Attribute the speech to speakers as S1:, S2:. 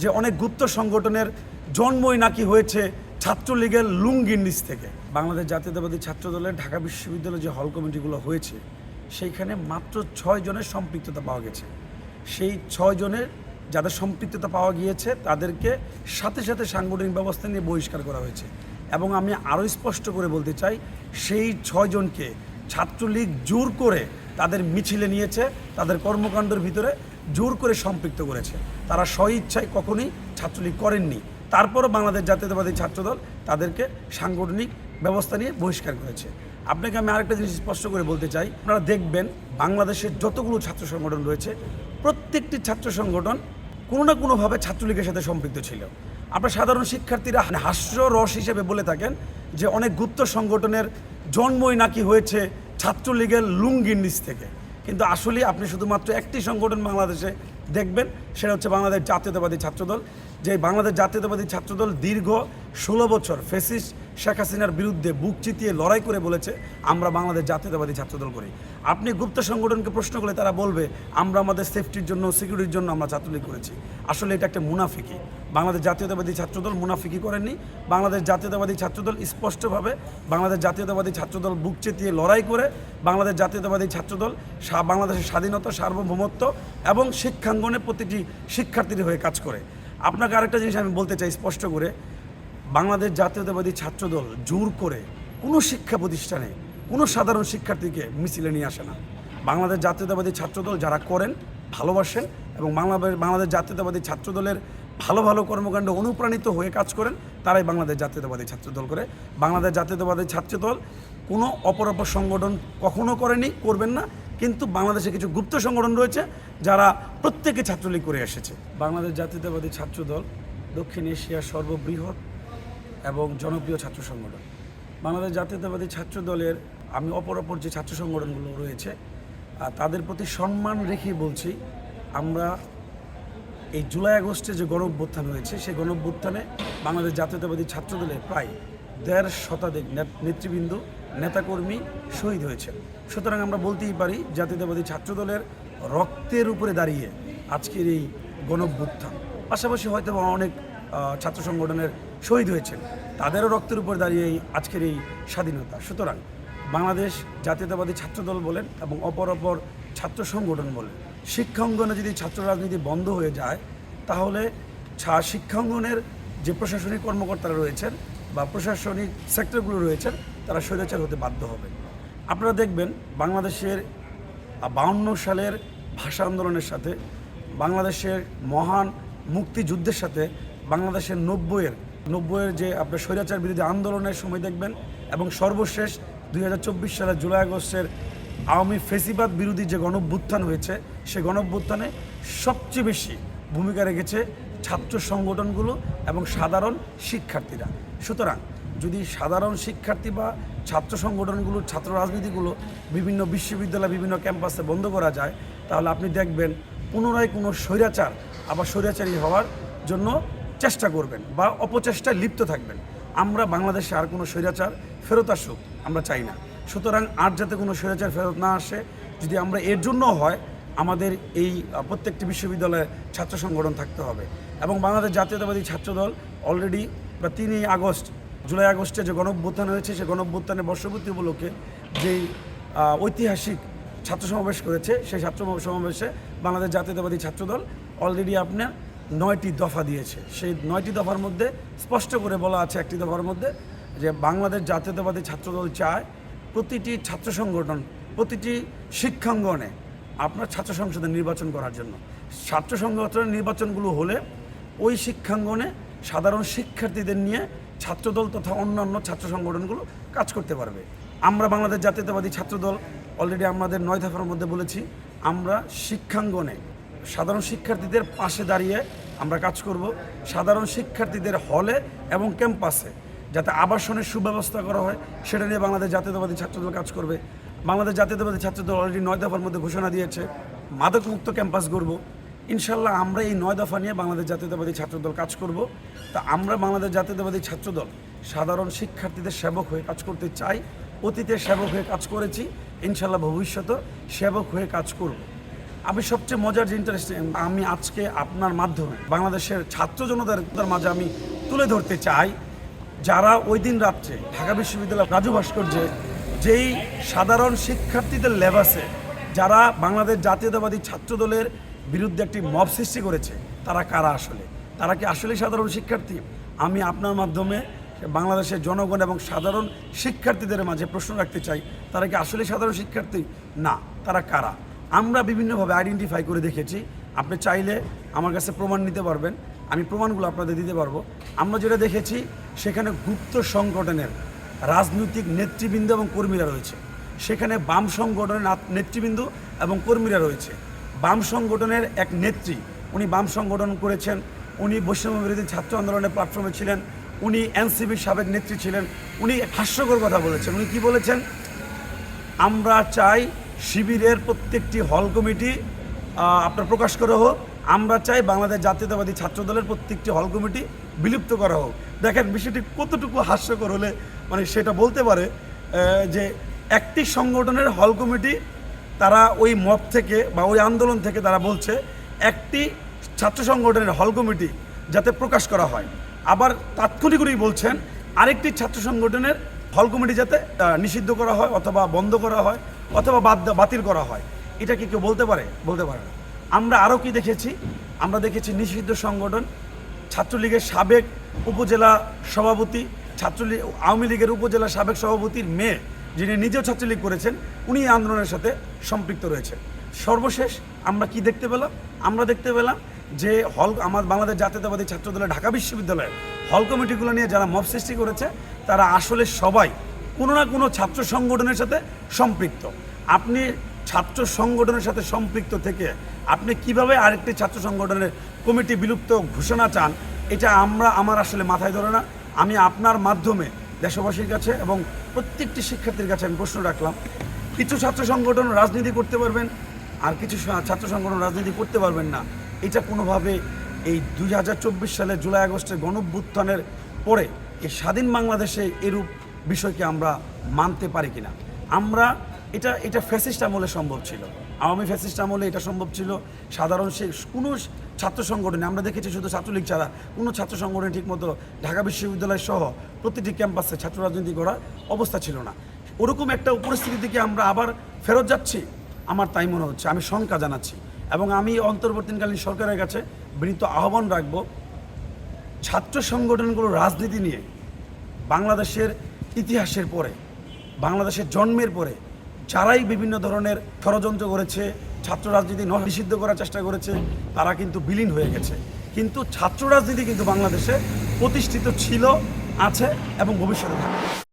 S1: যে অনেক গুপ্ত সংগঠনের জন্মই নাকি হয়েছে ছাত্রলীগের লুঙ্গির নিচ থেকে। বাংলাদেশ জাতীয়তাবাদী ছাত্রদলের ঢাকা বিশ্ববিদ্যালয়ে যে হল কমিটিগুলো হয়েছে সেইখানে মাত্র 6 জনের সম্পৃক্ততা পাওয়া গেছে। সেই 6 জনের যাদের সম্পৃক্ততা পাওয়া গিয়েছে তাদেরকে সাথে সাথে সাংগঠনিক ব্যবস্থা নিয়ে বহিষ্কার করা হয়েছে। এবং আমি আরও স্পষ্ট করে বলতে চাই, সেই 6 জনকে ছাত্রলীগ জোর করে তাদের মিছিলে নিয়েছে, তাদের কর্মকাণ্ডের ভিতরে জোর করে সম্পৃক্ত করেছে। তারা স্বইচ্ছায় কখনোই ছাত্রলীগ করেননি। তারপরও বাংলাদেশ জাতীয়তাবাদী ছাত্রদল তাদেরকে সাংগঠনিক ব্যবস্থা নিয়ে বহিষ্কার করেছে। আপনাকে আমি আরেকটা জিনিস স্পষ্ট করে বলতে চাই, আপনারা দেখবেন বাংলাদেশের যতগুলো ছাত্র সংগঠন রয়েছে প্রত্যেকটি ছাত্র সংগঠন কোনো না কোনোভাবে ছাত্রলীগের সাথে সম্পৃক্ত ছিল। আপনার সাধারণ শিক্ষার্থীরা হাস্যরস হিসেবে বলে থাকেন যে অনেক গুপ্ত সংগঠনের জন্মই নাকি হয়েছে ছাত্রলীগের লুঙ্গির নিচ থেকে। কিন্তু আসলে আপনি শুধুমাত্র একটি সংগঠন বাংলাদেশে দেখবেন, সেটা হচ্ছে বাংলাদেশ জাতীয়তাবাদী ছাত্রদল। যে বাংলাদেশ জাতীয়তাবাদী ছাত্রদল দীর্ঘ 16 বছর ফ্যাসিস্ট শেখ হাসিনার বিরুদ্ধে বুক চিতিয়ে লড়াই করে বলেছে আমরা বাংলাদেশ জাতীয়তাবাদী ছাত্রদল করি। আপনি গুপ্ত সংগঠনকে প্রশ্ন করলে তারা বলবে আমরা আমাদের সেফটির জন্য, সিকিউরিটির জন্য আমরা ছাত্রলীগ করেছি। আসলে এটা একটা মুনাফিকি। বাংলাদেশ জাতীয়তাবাদী ছাত্রদল মুনাফিকি করেননি। বাংলাদেশ জাতীয়তাবাদী ছাত্রদল স্পষ্টভাবে বাংলাদেশ জাতীয়তাবাদী ছাত্রদল বুক চেতিয়ে লড়াই করে বাংলাদেশ জাতীয়তাবাদী ছাত্রদল বাংলাদেশের স্বাধীনতা, সার্বভৌমত্ব এবং শিক্ষাঙ্গনে প্রতিটি শিক্ষার্থীর হয়ে কাজ করে। আপনাকে আরেকটা জিনিস আমি বলতে চাই স্পষ্ট করে, বাংলাদেশ জাতীয়তাবাদী ছাত্রদল জোর করে কোনো শিক্ষা প্রতিষ্ঠানে কোনো সাধারণ শিক্ষার্থীকে মিছিলে নিয়ে আসে না। বাংলাদেশ জাতীয়তাবাদী ছাত্রদল যারা করেন, ভালোবাসেন এবং বাংলাদেশ জাতীয়তাবাদী ছাত্রদলের ভালো ভালো কর্মকাণ্ড অনুপ্রাণিত হয়ে কাজ করেন, তারাই বাংলাদেশ জাতীয়তাবাদী ছাত্রদল করে। বাংলাদেশ জাতীয়তাবাদী ছাত্রদল কোনো অপর সংগঠন কখনো করেনি, করবেন না। কিন্তু বাংলাদেশে কিছু গুপ্ত সংগঠন রয়েছে যারা প্রত্যেকে ছাত্রলীগ করে এসেছে। বাংলাদেশ জাতীয়তাবাদী ছাত্রদল দক্ষিণ এশিয়ার সর্ববৃহৎ এবং জনপ্রিয় ছাত্র সংগঠন। বাংলাদেশ জাতীয়তাবাদী ছাত্রদলের আমি অপর যে ছাত্র সংগঠনগুলো রয়েছে তাদের প্রতি সম্মান রেখে বলছি, আমরা এই জুলাই আগস্টে যে গণঅভ্যুত্থান হয়েছে সেই গণঅভ্যুত্থানে বাংলাদেশ জাতীয়তাবাদী ছাত্রদলের প্রায় 1.5 শতাধিক নেতৃবৃন্দ, নেতাকর্মী শহীদ হয়েছে। সুতরাং আমরা বলতেই পারি জাতীয়তাবাদী ছাত্রদলের রক্তের উপরে দাঁড়িয়ে আজকের এই গণঅভ্যুত্থান। পাশাপাশি হয়তো অনেক ছাত্র সংগঠনের শহীদ হয়েছেন, তাদেরও রক্তের উপর দাঁড়িয়ে আজকের এই স্বাধীনতা। সুতরাং বাংলাদেশ জাতীয়তাবাদী ছাত্রদল বলেন এবং অপর ছাত্র সংগঠন বলেন, শিক্ষাঙ্গনে যদি ছাত্র রাজনীতি বন্ধ হয়ে যায় তাহলে শিক্ষাঙ্গনের যে প্রশাসনিক কর্মকর্তারা রয়েছেন বা প্রশাসনিক সেক্টরগুলো রয়েছেন তারা স্বৈরাচার হতে বাধ্য হবে। আপনারা দেখবেন বাংলাদেশের 52 সালের ভাষা আন্দোলনের সাথে, বাংলাদেশের মহান মুক্তিযুদ্ধের সাথে, বাংলাদেশের 90-এর যে আপনার স্বৈরাচার বিরোধী আন্দোলনের সময় দেখবেন এবং সর্বশেষ 2024 সালের জুলাই আগস্টের আওয়ামী ফেসিবাদ বিরোধী যে গণঅভ্যুত্থান হয়েছে সেই গণঅভ্যুত্থানে সবচেয়ে বেশি ভূমিকা রেখেছে ছাত্র সংগঠনগুলো এবং সাধারণ শিক্ষার্থীরা। সুতরাং যদি সাধারণ শিক্ষার্থী বা ছাত্র সংগঠনগুলো, ছাত্র রাজনীতিগুলো বিভিন্ন বিশ্ববিদ্যালয়, বিভিন্ন ক্যাম্পাসে বন্ধ করা যায়, তাহলে আপনি দেখবেন পুনরায় কোনো স্বৈরাচার আবার স্বৈরাচারী হওয়ার জন্য চেষ্টা করবেন বা অপচেষ্টায় লিপ্ত থাকবেন। আমরা বাংলাদেশে আর কোনো স্বৈরাচার ফেরত আসুক আমরা চাই না। সুতরাং আর যাতে কোনো স্বৈরাচার ফেরত না আসে, যদি আমরা এর জন্য হয় আমাদের এই প্রত্যেকটি বিশ্ববিদ্যালয়ে ছাত্র সংগঠন থাকতে হবে। এবং বাংলাদেশ জাতীয়তাবাদী ছাত্রদল অলরেডি 3 আগস্ট জুলাই আগস্টে যে গণঅভ্যুত্থান হয়েছে সেই গণঅভ্যুত্থানের বর্ষপূর্তি উপলক্ষে যেই ঐতিহাসিক ছাত্র সমাবেশ করেছে, সেই ছাত্র সমাবেশে বাংলাদেশ জাতীয়তাবাদী ছাত্রদল অলরেডি আপনার 9টি দফা দিয়েছে। সেই 9টি দফার মধ্যে স্পষ্ট করে বলা আছে একটি দফার মধ্যে যে বাংলাদেশ জাতীয়তাবাদী ছাত্রদল চায় প্রতিটি ছাত্র সংগঠন, প্রতিটি শিক্ষাঙ্গনে আপনার ছাত্র সংসদের নির্বাচন করার জন্য। ছাত্র সংগঠনের নির্বাচনগুলো হলে ওই শিক্ষাঙ্গনে সাধারণ শিক্ষার্থীদের নিয়ে ছাত্রদল তথা অন্যান্য ছাত্র সংগঠনগুলো কাজ করতে পারবে। আমরা বাংলাদেশ জাতীয়তাবাদী ছাত্রদল অলরেডি আমাদের 9 দফার মধ্যে বলেছি, আমরা শিক্ষাঙ্গনে সাধারণ শিক্ষার্থীদের পাশে দাঁড়িয়ে আমরা কাজ করব। সাধারণ শিক্ষার্থীদের হলে এবং ক্যাম্পাসে যাতে আবাসনের সুব্যবস্থা করা হয় সেটা নিয়ে বাংলাদেশ জাতীয়তাবাদী ছাত্রদল কাজ করবে। বাংলাদেশ জাতীয়তাবাদী ছাত্রদল অলরেডি 9 দফার মধ্যে ঘোষণা দিয়েছে মাদকমুক্ত ক্যাম্পাস গড়ব। ইনশাল্লাহ আমরা এই 9 দফা নিয়ে বাংলাদেশ জাতীয়তাবাদী ছাত্রদল কাজ করব। তা আমরা বাংলাদেশ জাতীয়তাবাদী ছাত্রদল সাধারণ শিক্ষার্থীদের সেবক হয়ে কাজ করতে চাই। অতীতে সেবক হয়ে কাজ করেছি, ইনশাল্লাহ ভবিষ্যতে সেবক হয়ে কাজ করব। আমি সবচেয়ে মজার যে ইন্টারেস্টিং, আমি আজকে আপনার মাধ্যমে বাংলাদেশের ছাত্র জনতার মাঝে আমি তুলে ধরতে চাই, যারা ওই দিন রাত্রে ঢাকা বিশ্ববিদ্যালয় রাজু ভাস্কর্যে যেই সাধারণ শিক্ষার্থীদের লেবাসে যারা বাংলাদেশ জাতীয়তাবাদী ছাত্র দলের বিরুদ্ধে একটি মব সৃষ্টি করেছে, তারা কারা আসলে? তারা কি আসলেই সাধারণ শিক্ষার্থী? আমি আপনার মাধ্যমে বাংলাদেশের জনগণ এবং সাধারণ শিক্ষার্থীদের মাঝে প্রশ্ন রাখতে চাই, তারা কি আসলে সাধারণ শিক্ষার্থী? না, তারা কারা? আমরা বিভিন্নভাবে আইডেন্টিফাই করে দেখেছি। আপনি চাইলে আমার কাছে প্রমাণ নিতে পারবেন, আমি প্রমাণগুলো আপনাদের দিতে পারবো। আমরা যেটা দেখেছি, সেখানে গুপ্ত সংগঠনের রাজনৈতিক নেতৃবৃন্দ এবং কর্মীরা রয়েছে। সেখানে বাম সংগঠনের নেতৃবৃন্দ এবং কর্মীরা রয়েছে। বাম সংগঠনের এক নেত্রী, উনি বাম সংগঠন করেছেন, উনি বৈষম্য বিরোধী ছাত্র আন্দোলনের প্ল্যাটফর্মে ছিলেন, উনি এনসিপির সাবেক নেত্রী ছিলেন। উনি হাস্যকর কথা বলেছেন। উনি কি বলেছেন? আমরা চাই শিবিরের প্রত্যেকটি হল কমিটি আপনার প্রকাশ করা হোক, আমরা চাই বাংলাদেশ জাতীয়তাবাদী ছাত্র দলের প্রত্যেকটি হল কমিটি বিলুপ্ত করা হোক। দেখেন বিষয়টি কতটুকু হাস্যকর হলে মানে সেটা বলতে পারে যে একটি সংগঠনের হল কমিটি তারা ওই মব থেকে বা ওই আন্দোলন থেকে তারা বলছে একটি ছাত্র সংগঠনের হল কমিটি যাতে প্রকাশ করা হয়, আবার তাৎক্ষণিকই বলছেন আরেকটি ছাত্র সংগঠনের হল কমিটি যাতে নিষিদ্ধ করা হয় অথবা বন্ধ করা হয় অথবা বাতিল করা হয়। এটা কি কেউ বলতে পারে? বলতে পারে না। আমরা আরও কি দেখেছি? আমরা দেখেছি নিষিদ্ধ সংগঠন ছাত্রলীগের সাবেক উপজেলা সভাপতি, ছাত্রলীগ আওয়ামী লীগের উপজেলা সাবেক সভাপতির মেয়ে, যিনি নিজেও ছাত্রলীগ করেছেন, উনি এই আন্দোলনের সাথে সম্পৃক্ত রয়েছেন। সর্বশেষ আমরা কি দেখতে পেলাম? আমরা দেখতে পেলাম যে আমার বাংলাদেশ জাতীয়তাবাদী ছাত্র দলের ঢাকা বিশ্ববিদ্যালয়ের হল কমিটিগুলো নিয়ে যারা মব সৃষ্টি করেছে, তারা আসলে সবাই কোনো না কোনো ছাত্র সংগঠনের সাথে সম্পৃক্ত। আপনি ছাত্র সংগঠনের সাথে সম্পৃক্ত থেকে আপনি কিভাবে আরেকটি ছাত্র সংগঠনের কমিটি বিলুপ্ত ঘোষণা চান, এটা আমার আসলে মাথায় ধরে না। আমি আপনার মাধ্যমে দেশবাসীর কাছে এবং প্রত্যেকটি শিক্ষার্থীর কাছে আমি প্রশ্ন রাখলাম, কিছু ছাত্র সংগঠন রাজনীতি করতে পারবেন আর কিছু ছাত্র সংগঠন রাজনীতি করতে পারবেন না। এটা কোনোভাবে এই 2024 সালে জুলাই আগস্টের গণঅভ্যুত্থানের পরে এই স্বাধীন বাংলাদেশে এরূপ বিষয়কে আমরা মানতে পারি কিনা। আমরা এটা ফ্যাসিস্ট আমলে সম্ভব ছিল, আওয়ামী ফ্যাসিস্ট আমলে এটা সম্ভব ছিল। সাধারণ কোনো ছাত্র সংগঠনে আমরা দেখেছি, শুধু ছাত্রলীগ ছাড়া কোনো ছাত্র সংগঠনে ঠিকমতো ঢাকা বিশ্ববিদ্যালয় সহ প্রতিটি ক্যাম্পাসে ছাত্র রাজনীতি করার অবস্থা ছিল না। ওরকম একটা পরিস্থিতি থেকে আমরা আবার ফেরত যাচ্ছি, আমার তাই মনে হচ্ছে। আমি শঙ্কা জানাচ্ছি এবং আমি অন্তর্বর্তীকালীন সরকারের কাছে বিনীত আহ্বান রাখব, ছাত্র সংগঠনগুলো রাজনীতি নিয়ে বাংলাদেশের ইতিহাসের পরে, বাংলাদেশের জন্মের পরে যারাই বিভিন্ন ধরনের ষড়যন্ত্র করেছে, ছাত্র রাজনীতি নিষিদ্ধ করার চেষ্টা করেছে, তারা কিন্তু বিলীন হয়ে গেছে। কিন্তু ছাত্র রাজনীতি কিন্তু বাংলাদেশে প্রতিষ্ঠিত ছিল, আছে এবং ভবিষ্যতে থাকবে।